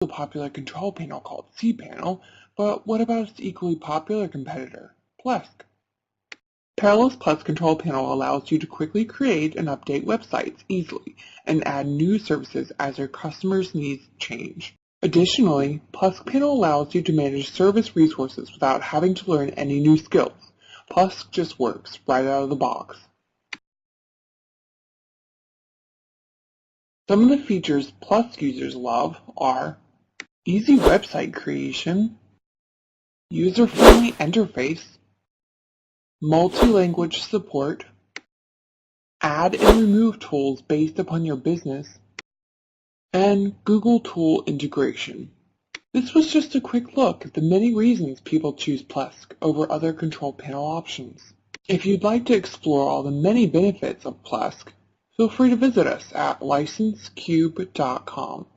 a popular control panel called cPanel, but what about its equally popular competitor, Plesk? Parallel's Plesk Control Panel allows you to quickly create and update websites easily and add new services as your customers' needs change. Additionally, Plesk Panel allows you to manage service resources without having to learn any new skills. Plesk just works right out of the box. Some of the features Plesk users love are easy website creation, user-friendly interface, multi-language support, add and remove tools based upon your business, and Google Tool integration. This was just a quick look at the many reasons people choose Plesk over other control panel options. If you'd like to explore all the many benefits of Plesk, feel free to visit us at licensecube.com.